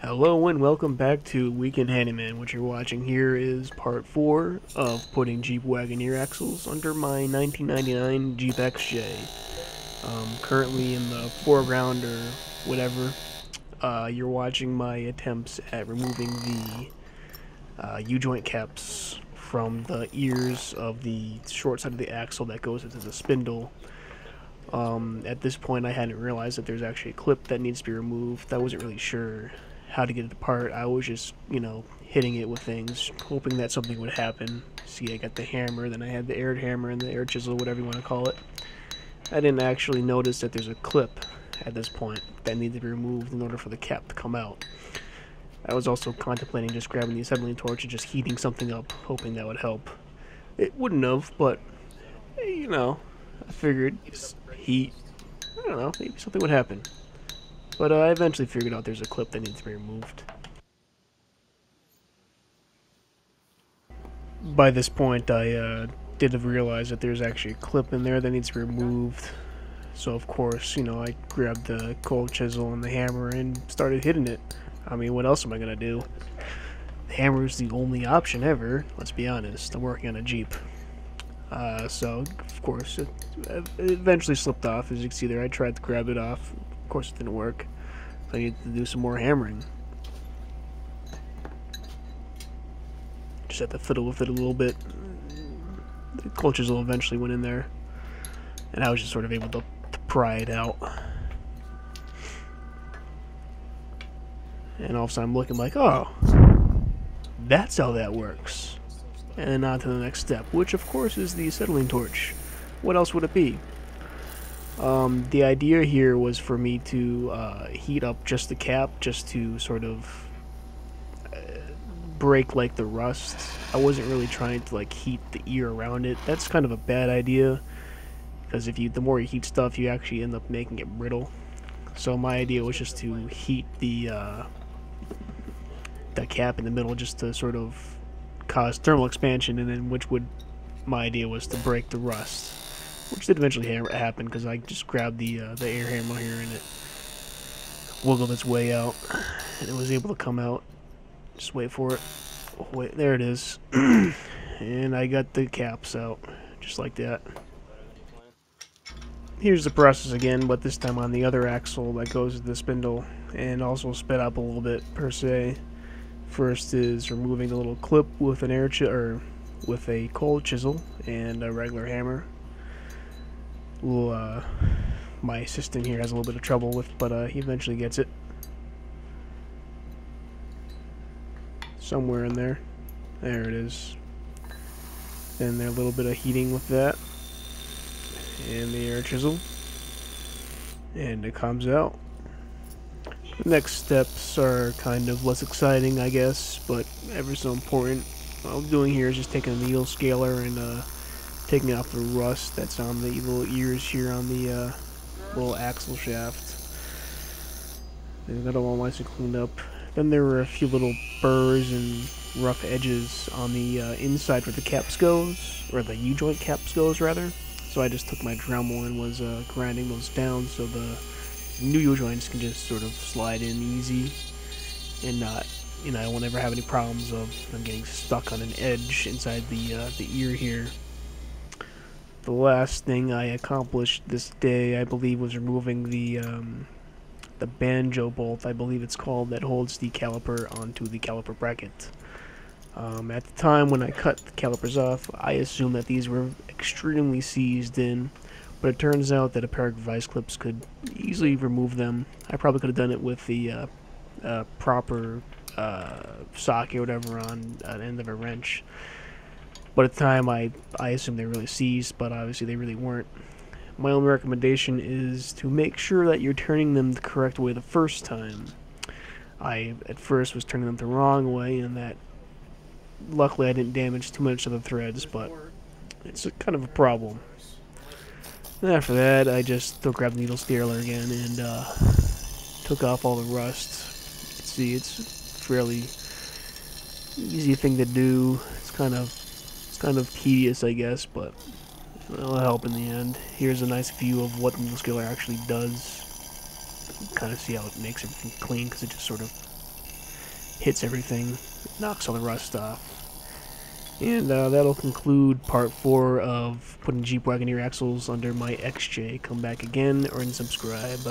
Hello and welcome back to Weekend Handyman. What you're watching here is part 4 of putting Jeep Wagoneer axles under my 1999 Jeep XJ. Currently in the foreground or whatever, you're watching my attempts at removing the Ujoint caps from the ears of the short side of the axle that goes into the spindle. At this point I hadn't realized that there's actually a clip that needs to be removed. I wasn't really sure how to get it apart. I was just, hitting it with things, hoping that something would happen. See, I got the hammer, then I had the air hammer and the air chisel, whatever you want to call it. I didn't actually notice that there's a clip at this point that needed to be removed in order for the cap to come out. I was also contemplating just grabbing the acetylene torch and just heating something up, hoping that would help. It wouldn't have, but, I figured just heat, I don't know, maybe something would happen. But I eventually figured out there's a clip that needs to be removed. By this point, I did realize that there's actually a clip in there that needs to be removed. So of course, I grabbed the cold chisel and the hammer and started hitting it. I mean, what else am I gonna do? The hammer is the only option ever, let's be honest. I'm working on a Jeep. So, of course, it eventually slipped off. As you can see there, I tried to grab it off. Of course, it didn't work. So I needed to do some more hammering. Just had to fiddle with it a little bit. The cold chisel eventually went in there, and I was just sort of able to pry it out. And all of a sudden I'm looking like, oh, that's how that works. And on to the next step, which of course is the acetylene torch. What else would it be? The idea here was for me to heat up just the cap, just to sort of break like the rust. I wasn't really trying to like heat the ear around it. That's kind of a bad idea, because the more you heat stuff, you actually end up making it brittle. So my idea was just to heat the cap in the middle, just to sort of cause thermal expansion, and then my idea was to break the rust, which did eventually happen because I just grabbed the air hammer here and it wiggled its way out, and it was able to come out. Just wait for it. Oh, wait, there it is. And I got the caps out, just like that. Here's the process again, but this time on the other axle that goes to the spindle, and also sped up a little bit per se. First is removing the little clip with an with a cold chisel and a regular hammer. My assistant here has a little bit of trouble with, but he eventually gets it. Somewhere in there. There it is. Then there a little bit of heating with that. And the air chisel. And it comes out. The next steps are kind of less exciting, I guess, but ever so important. What I'm doing here is just taking a needle scaler and taking off the rust that's on the little ears here on the little axle shaft. Then got it all nice and cleaned up. Then there were a few little burrs and rough edges on the inside where the caps goes, or the U-joint caps goes rather. So I just took my Dremel and was grinding those down so the new U-joints can just sort of slide in easy and not, I won't ever have any problems of them getting stuck on an edge inside the ear here. The last thing I accomplished this day, I believe, was removing the banjo bolt, I believe it's called, that holds the caliper onto the caliper bracket. At the time when I cut the calipers off, I assumed that these were extremely seized in, but it turns out that a pair of vice clips could easily remove them. I probably could have done it with the proper socket or whatever on an end of a wrench. But at the time, I assumed they were really seized, but obviously they really weren't. My only recommendation is to make sure that you're turning them the correct way the first time. I, at first, was turning them the wrong way, and that luckily I didn't damage too much of the threads, but it's kind of a problem. And after that, I just grabbed the needle scaler again and took off all the rust. You can see it's a fairly easy thing to do. It's kind of tedious, I guess, but it'll help in the end. Here's a nice view of what the needle scaler actually does. You can kind of see how it makes everything clean, because it just sort of hits everything, knocks all the rust off. And that'll conclude part 4 of putting Jeep Wagoneer axles under my XJ. Come back again or unsubscribe.